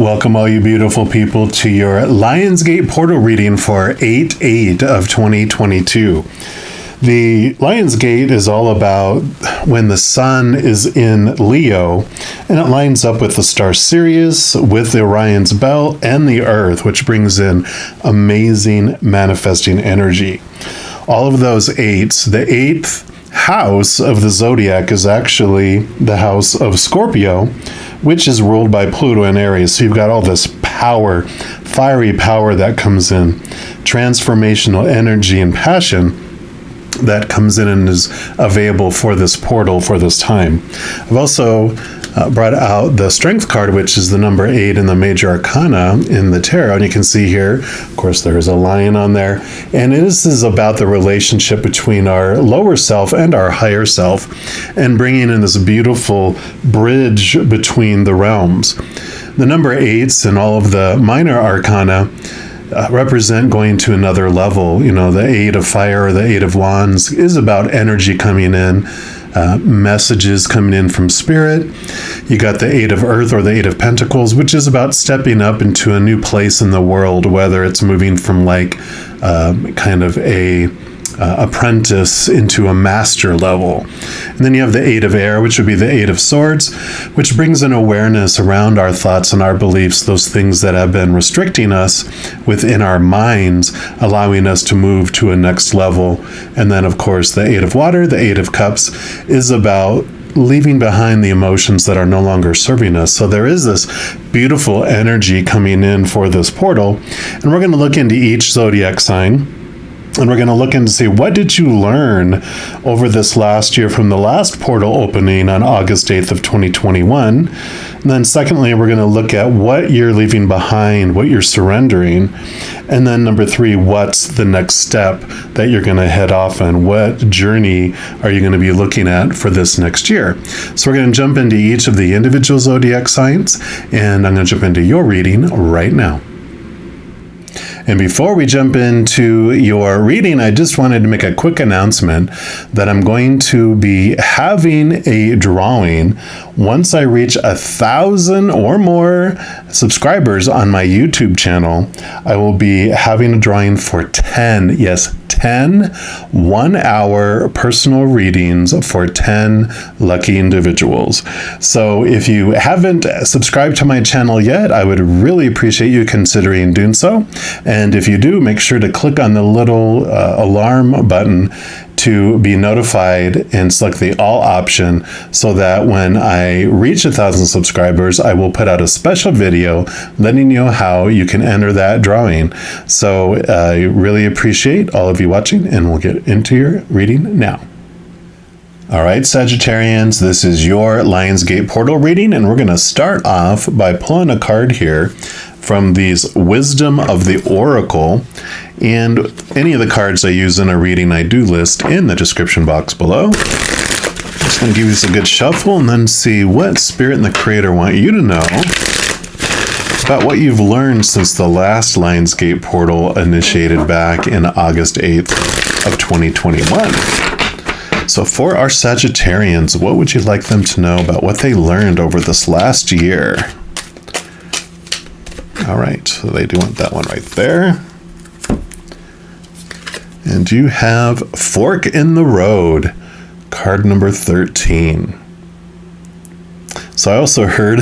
Welcome all you beautiful people to your Lionsgate portal reading for 8/8 of 2022. The Lionsgate is all about when the sun is in Leo, and it lines up with the star Sirius, with the Orion's belt, and the Earth, which brings in amazing manifesting energy. All of those eights, the eighth house of the zodiac is actually the house of Scorpio, which is ruled by Pluto and Aries. So you've got all this power, fiery power that comes in, transformational energy and passion that comes in and is available for this portal for this time. I've also brought out the strength card, which is the number 8 in the major arcana in the tarot. And you can see here, of course, there's a lion on there. And this is about the relationship between our lower self and our higher self, and bringing in this beautiful bridge between the realms. The number 8s and all of the minor arcana represent going to another level. You know, the 8 of fire or the 8 of wands is about energy coming in, messages coming in from spirit. You got the 8 of earth or the 8 of pentacles, which is about stepping up into a new place in the world, whether it's moving from like kind of a apprentice into a master level. And then you have the 8 of air, which would be the 8 of swords, which brings an awareness around our thoughts and our beliefs, those things that have been restricting us within our minds, allowing us to move to a next level. And then, of course, the 8 of water, the 8 of cups, is about leaving behind the emotions that are no longer serving us. So there is this beautiful energy coming in for this portal. And we're going to look into each zodiac sign. And we're going to look in to see, what did you learn over this last year from the last portal opening on August 8th of 2021. And then secondly, we're going to look at what you're leaving behind, what you're surrendering. And then number 3, what's the next step that you're going to head off on? What journey are you going to be looking at for this next year? So we're going to jump into each of the individual zodiac signs, and I'm going to jump into your reading right now. And before we jump into your reading, I just wanted to make a quick announcement that I'm going to be having a drawing once I reach 1,000 or more subscribers on my YouTube channel. I will be having a drawing for 10 1-hour personal readings for 10 lucky individuals. So if you haven't subscribed to my channel yet, I would really appreciate you considering doing so. And if you do, make sure to click on the little alarm button to be notified and select the all option, so that when I reach 1,000 subscribers, I will put out a special video letting you know how you can enter that drawing. So I really appreciate all of you watching, and we'll get into your reading now. All right, Sagittarians, this is your Lionsgate portal reading, and we're going to start off by pulling a card here from these Wisdom of the Oracle. And any of the cards I use in a reading, I do list in the description box below. Just going to give you a good shuffle and then see what Spirit and the Creator want you to know about what you've learned since the last Lionsgate portal initiated back in August 8th of 2021. So for our Sagittarians, what would you like them to know about what they learned over this last year? All right, so they do want that one right there. And you have Fork in the Road, card number 13. So I also heard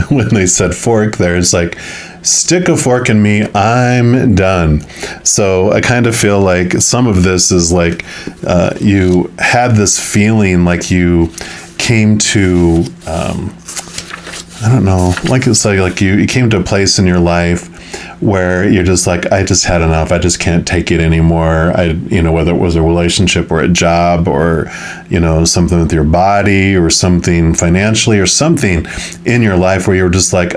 when they said fork there, it's like, stick a fork in me, I'm done. So I kind of feel like some of this is like you had this feeling like you came to, I don't know, like it's like you came to a place in your life where you're just like, I just had enough. I just can't take it anymore. Whether it was a relationship or a job or, something with your body or something financially or something in your life where you're just like,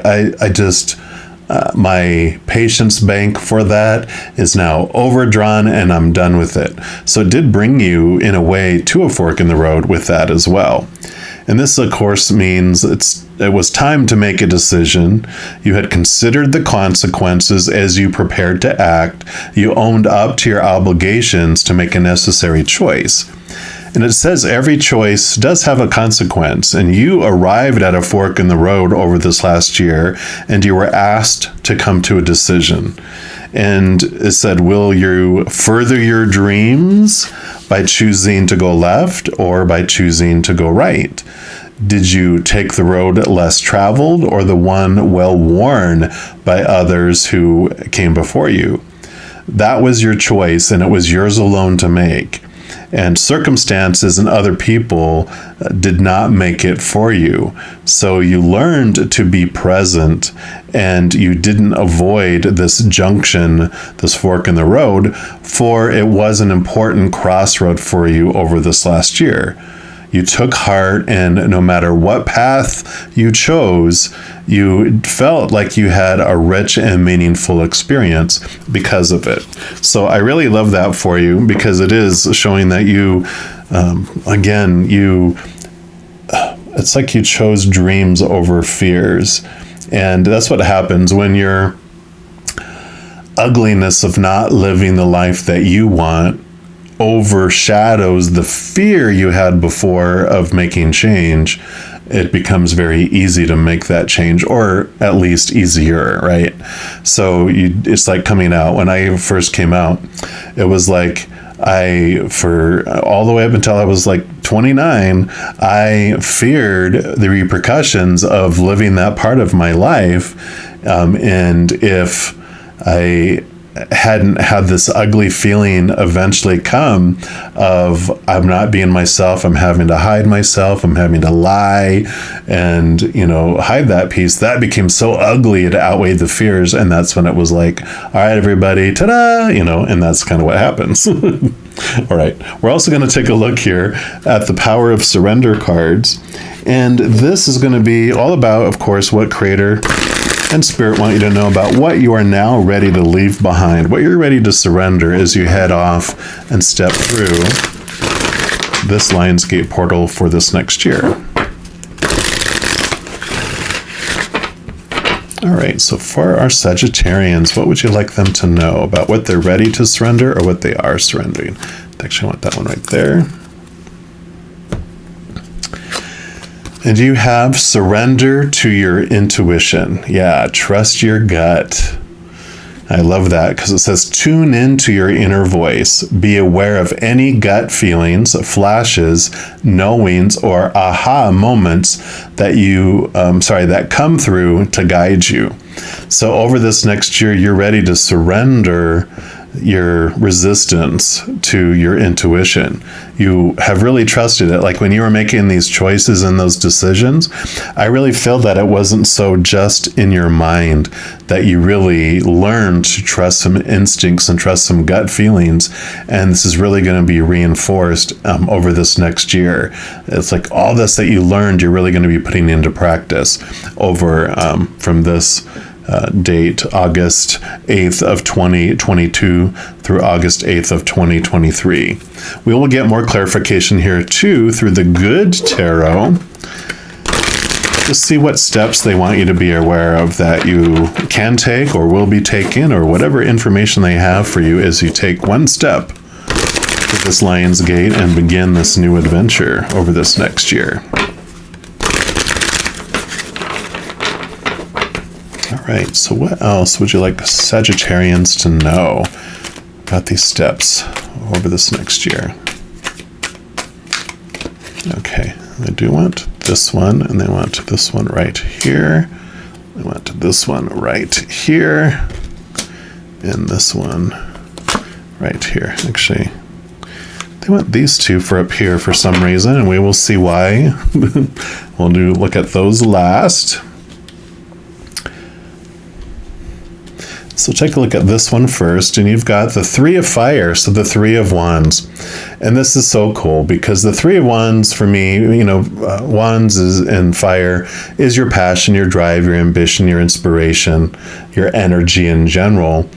my patience bank for that is now overdrawn and I'm done with it. So it did bring you in a way to a fork in the road with that as well. And this, of course, means it was time to make a decision. You had considered the consequences as you prepared to act. You owned up to your obligations to make a necessary choice. And And it says every choice does have a consequence. And you arrived at a fork in the road over this last year, and you were asked to come to a decision. And it said, will you further your dreams by choosing to go left or by choosing to go right? Did you take the road less traveled or the one well worn by others who came before you? That was your choice, and it was yours alone to make. And circumstances and other people did not make it for you. So you learned to be present, and you didn't avoid this junction, this fork in the road, for it was an important crossroad for you over this last year. You took heart, and no matter what path you chose, you felt like you had a rich and meaningful experience because of it. So I really love that for you, because it is showing that you, it's like you chose dreams over fears. And that's what happens when your ugliness of not living the life that you want overshadows the fear you had before of making change. It becomes very easy to make that change, or at least easier, right? So it's like coming out. When I first came out, it was like for all the way up until I was like 29, I feared the repercussions of living that part of my life. And if I hadn't had this ugly feeling eventually come of I'm not being myself, I'm having to hide myself, I'm having to lie and, hide that piece, that became so ugly it outweighed the fears. And that's when it was like, all right, everybody, ta-da, and that's kind of what happens. All right. We're also going to take a look here at the Power of Surrender cards. And this is going to be all about, of course, what Creator and Spirit want you to know about what you are now ready to leave behind, what you're ready to surrender as you head off and step through this Lionsgate portal for this next year. All right, so for our Sagittarians, what would you like them to know about what they're ready to surrender or what they are surrendering? Actually, I want that one right there. And you have surrender to your intuition. Yeah, trust your gut. I love that because it says tune into your inner voice. Be aware of any gut feelings, flashes, knowings, or aha moments that that come through to guide you. So over this next year, you're ready to surrender your resistance to your intuition. You have really trusted it. Like when you were making these choices and those decisions, I really feel that it wasn't so just in your mind, that you really learned to trust some instincts and trust some gut feelings. And this is really going to be reinforced over this next year. It's like all this that you learned, you're really going to be putting into practice over from this date, August 8th of 2022 through August 8th of 2023. We will get more clarification here too through the Good Tarot to see what steps they want you to be aware of that you can take or will be taking, or whatever information they have for you as you take one step to this Lion's Gate and begin this new adventure over this next year. All right, so what else would you like Sagittarians to know about these steps over this next year? Okay, they do want this one, and they want this one right here. They want this one right here, and this one right here. Actually, they want these two for up here for some reason, and we will see why. We'll look at those last. So take a look at this one first, and you've got the Three of Fire, so the Three of Wands. And this is so cool because the Three of Wands for me, Wands is in fire is your passion, your drive, your ambition, your inspiration, your energy in general.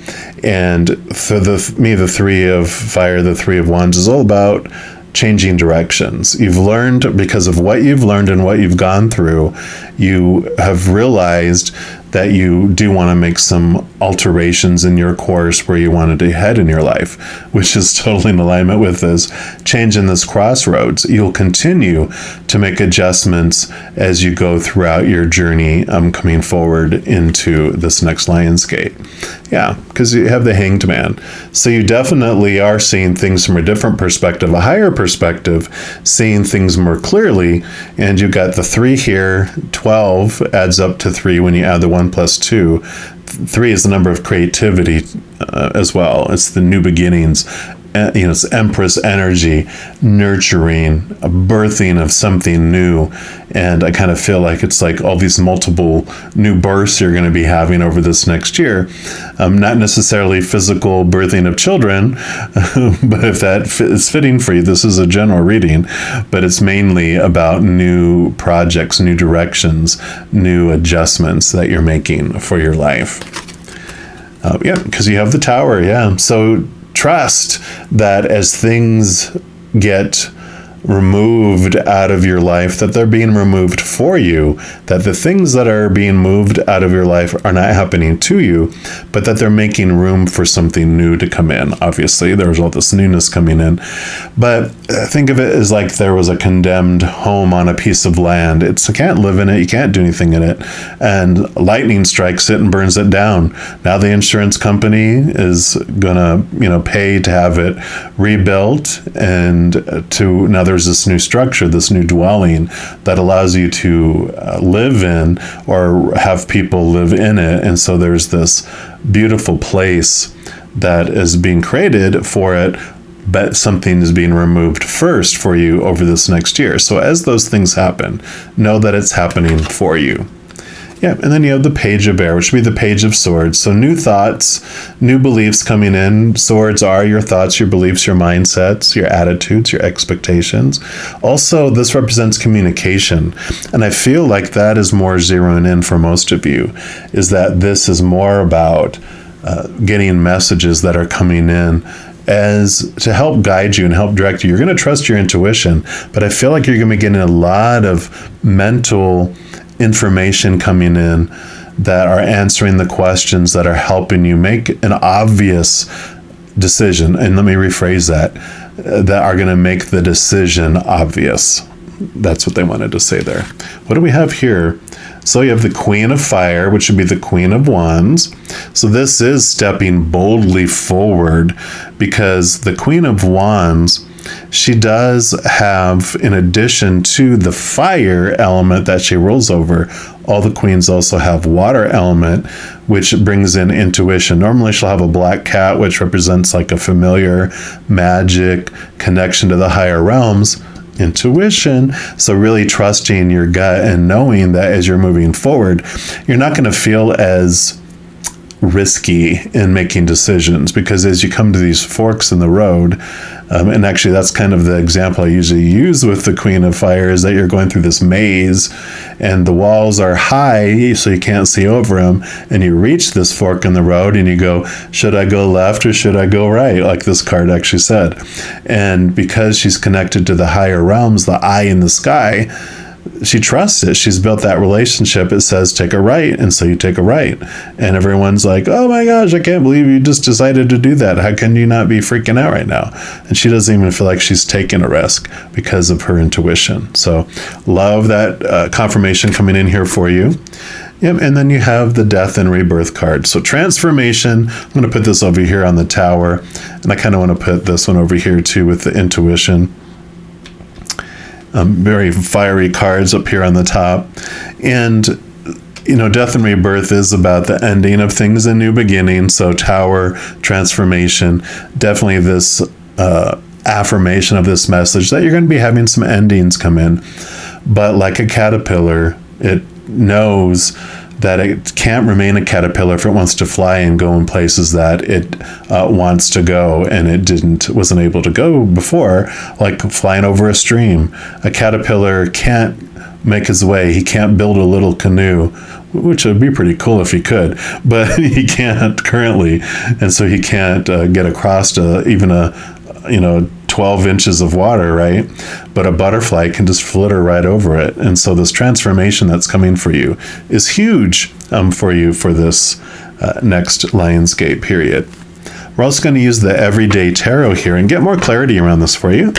And for me, the Three of Fire, the Three of Wands is all about changing directions. You've learned, because of what you've learned and what you've gone through, you have realized that you do want to make some alterations in your course where you wanted to head in your life, which is totally in alignment with this change in this crossroads. You'll continue to make adjustments as you go throughout your journey coming forward into this next Lionsgate. Yeah, because you have the Hanged Man. So you definitely are seeing things from a different perspective, a higher perspective, seeing things more clearly. And you got the 3 here. 12 adds up to 3 when you add the 1 plus 2. 3 is the number of creativity as well. It's the new beginnings. It's Empress energy, nurturing, a birthing of something new. And I kind of feel like it's like all these multiple new births you're going to be having over this next year. Not necessarily physical birthing of children, but if that is fitting for you, this is a general reading, but it's mainly about new projects, new directions, new adjustments that you're making for your life. Because you have the Tower, So trust that as things get removed out of your life, that they're being removed for you, that the things that are being moved out of your life are not happening to you, but that they're making room for something new to come in. Obviously, there's all this newness coming in, but think of it as like there was a condemned home on a piece of land. You can't live in it, you can't do anything in it, and lightning strikes it and burns it down. Now the insurance company is gonna, pay to have it rebuilt, and now there's this new structure, this new dwelling that allows you to live in or have people live in it. And so there's this beautiful place that is being created for it, but something is being removed first for you over this next year. So as those things happen, know that it's happening for you. Yeah, and then you have the Page of Air, which would be the Page of Swords. So new thoughts, new beliefs coming in. Swords are your thoughts, your beliefs, your mindsets, your attitudes, your expectations. Also, this represents communication. And I feel like that is more zeroing in for most of you, is that this is more about getting messages that are coming in as to help guide you and help direct you. You're going to trust your intuition, but I feel like you're going to be getting a lot of mental information coming in that are answering the questions that are helping you make an obvious decision. And let me rephrase that are going to make the decision obvious. That's what they wanted to say there. What do we have here? So you have the Queen of Fire, which would be the Queen of Wands. So this is stepping boldly forward, because the Queen of Wands, she does have, in addition to the fire element that she rules over, all the queens also have water element, which brings in intuition. Normally she'll have a black cat, which represents like a familiar magic connection to the higher realms. Intuition. So really trusting your gut and knowing that as you're moving forward, you're not going to feel as risky in making decisions, because as you come to these forks in the road, and actually that's kind of the example I usually use with the Queen of Fire, is that you're going through this maze and the walls are high so you can't see over them, and you reach this fork in the road and you go, should I go left or should I go right, like this card actually said. And because she's connected to the higher realms, the eye in the sky, she trusts it. She's built that relationship. It says take a right, and so you take a right. And everyone's like, oh my gosh, I can't believe you just decided to do that. How can you not be freaking out right now? And she doesn't even feel like she's taking a risk because of her intuition. So love that confirmation coming in here for you. Yep, and then you have the Death and Rebirth card. So transformation, I'm going to put this over here on the Tower, and I kind of want to put this one over here too with the intuition. Very fiery cards up here on the top. And, Death and Rebirth is about the ending of things and new beginnings. So Tower, transformation, definitely this affirmation of this message that you're going to be having some endings come in. But like a caterpillar, it knows that it can't remain a caterpillar if it wants to fly and go in places that it wants to go, and it wasn't able to go before, like flying over a stream. A caterpillar can't make his way. He can't build a little canoe, which would be pretty cool if he could, but he can't currently, and so he can't get across to even 12 inches of water, right? But a butterfly can just flitter right over it. And so this transformation that's coming for you is huge. for you for this next Lionsgate period. We're also going to use the Everyday Tarot here and get more clarity around this for you.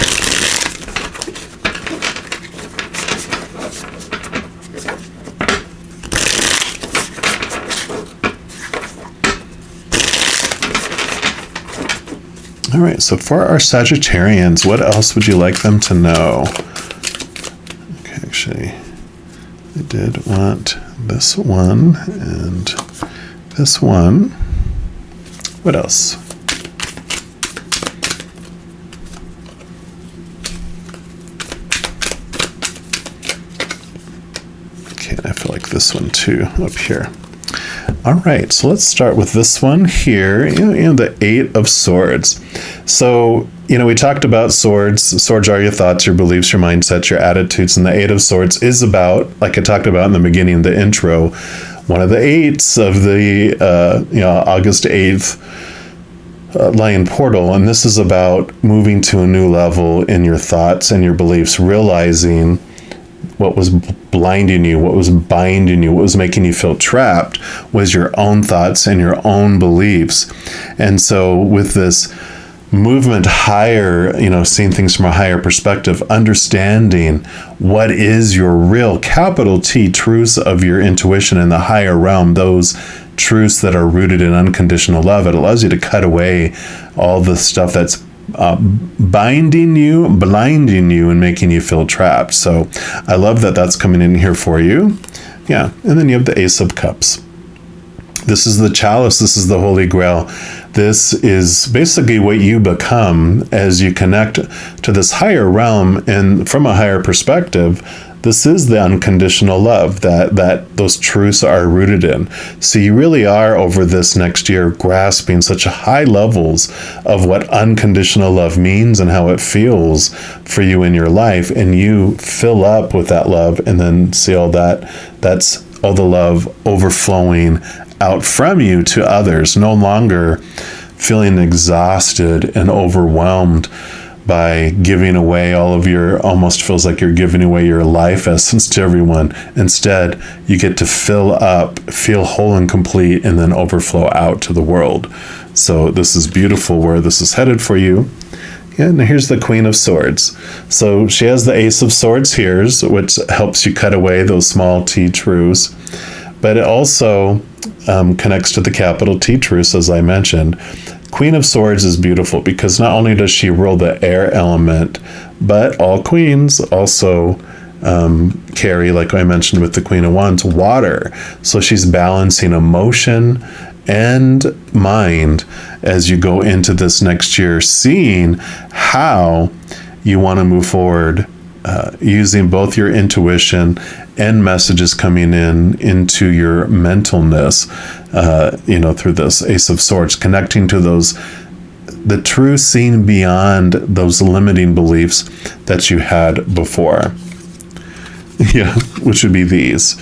All right, so for our Sagittarians, what else would you like them to know? Okay, actually, I did want this one and this one. What else? Okay, I feel like this one too up here. All right, so let's start with this one here, the Eight of Swords. So, we talked about swords. Swords are your thoughts, your beliefs, your mindsets, your attitudes, and the Eight of Swords is about, like I talked about in the beginning, the intro, one of the eights of the, August 8th Lion Portal, and this is about moving to a new level in your thoughts and your beliefs, realizing what was blinding you, what was binding you, what was making you feel trapped was your own thoughts and your own beliefs. And so with this movement higher, seeing things from a higher perspective, understanding what is your real capital T truths of your intuition in the higher realm, those truths that are rooted in unconditional love, it allows you to cut away all the stuff that's binding you, blinding you, and making you feel trapped. So I love that that's coming in here for you. Yeah, and then you have the Ace of Cups. This is the chalice. This is the Holy Grail. This is basically what you become as you connect to this higher realm, and from a higher perspective, this is the unconditional love that those truths are rooted in. So you really are, over this next year, grasping such high levels of what unconditional love means and how it feels for you in your life, and you fill up with that love and then see all that's all the love overflowing out from you to others, no longer feeling exhausted and overwhelmed by giving away all of almost feels like you're giving away your life essence to everyone. Instead, you get to fill up, feel whole and complete, and then overflow out to the world. So this is beautiful where this is headed for you. And here's the Queen of Swords. So she has the Ace of Swords here, which helps you cut away those small T truths. But it also connects to the capital T truths, as I mentioned. Queen of Swords is beautiful because not only does she rule the air element, but all queens also carry, like I mentioned with the Queen of Wands, water. So she's balancing emotion and mind as you go into this next year, seeing how you want to move forward, using both your intuition and messages coming into your mentalness, through this Ace of Swords, connecting to the true seen beyond those limiting beliefs that you had before. Yeah, which would be these.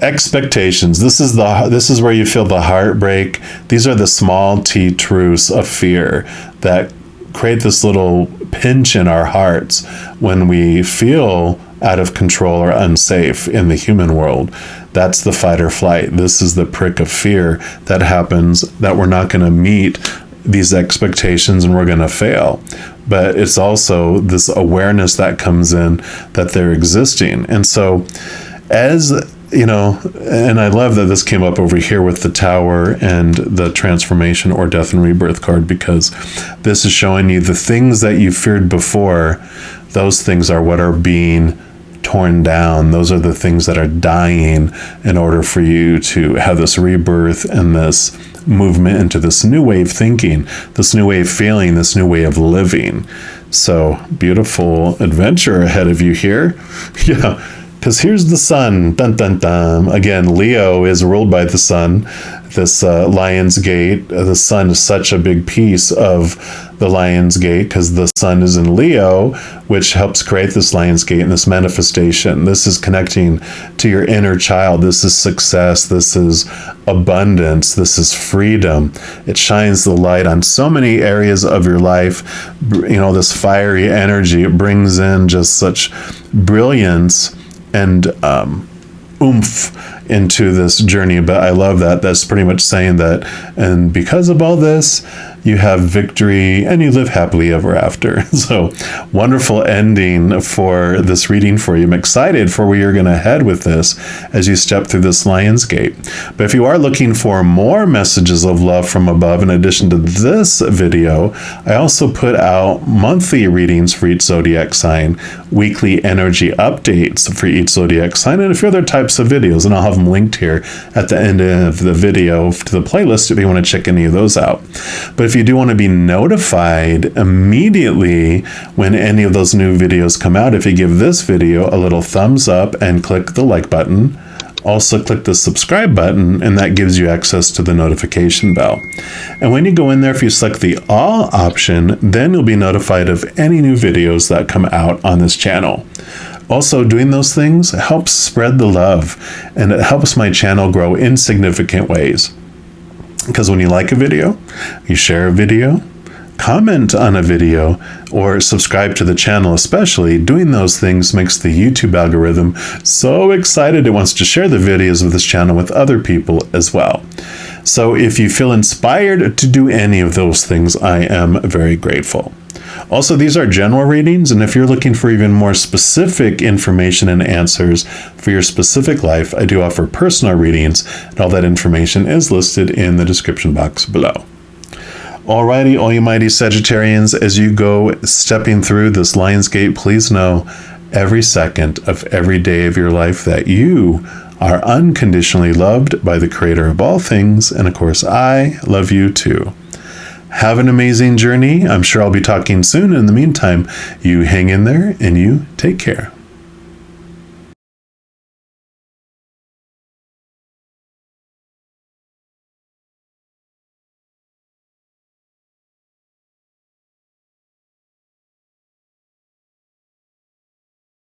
Expectations. This is where you feel the heartbreak. These are the small T truths of fear that create this little pinch in our hearts when we feel out of control or unsafe in the human world. That's the fight or flight. This is the prick of fear that happens, that we're not going to meet these expectations and we're going to fail. But it's also this awareness that comes in that they're existing. And so as and I love that this came up over here with the Tower and the Transformation or Death and Rebirth card, because this is showing you the things that you feared before. Those things are what are being torn down. Those are the things that are dying in order for you to have this rebirth and this movement into this new way of thinking, this new way of feeling, this new way of living. So beautiful adventure ahead of you here. Yeah. Because here's the sun. Dun, dun, dun. Again, Leo is ruled by the sun. This Lion's Gate, the sun is such a big piece of the Lion's Gate because the sun is in Leo, which helps create this Lion's Gate and this manifestation. This is connecting to your inner child. This is success. This is abundance. This is freedom. It shines the light on so many areas of your life. This fiery energy, it brings in just such brilliance and oomph into this journey. But I love that. That's pretty much saying that, and because of all this, you have victory and you live happily ever after. So wonderful ending for this reading for you. I'm excited for where you're going to head with this as you step through this Lion's Gate. But if you are looking for more messages of love from above, in addition to this video, I also put out monthly readings for each zodiac sign, weekly energy updates for each zodiac sign, and a few other types of videos. And I'll have them linked here at the end of the video to the playlist if you want to check any of those out. But if you do want to be notified immediately when any of those new videos come out, if you give this video a little thumbs up and click the like button, also click the subscribe button, and that gives you access to the notification bell. And when you go in there, if you select the all option, then you'll be notified of any new videos that come out on this channel. Also, doing those things helps spread the love, and it helps my channel grow in significant ways. Because when you like a video, you share a video, comment on a video, or subscribe to the channel especially, doing those things makes the YouTube algorithm so excited it wants to share the videos of this channel with other people as well. So if you feel inspired to do any of those things, I am very grateful. Also, these are general readings, and if you're looking for even more specific information and answers for your specific life, I do offer personal readings, and all that information is listed in the description box below. Alrighty, all you mighty Sagittarians, as you go stepping through this Lion's Gate, please know every second of every day of your life that you are unconditionally loved by the Creator of all things, and of course, I love you too. Have an amazing journey. I'm sure I'll be talking soon. In the meantime, you hang in there and you take care.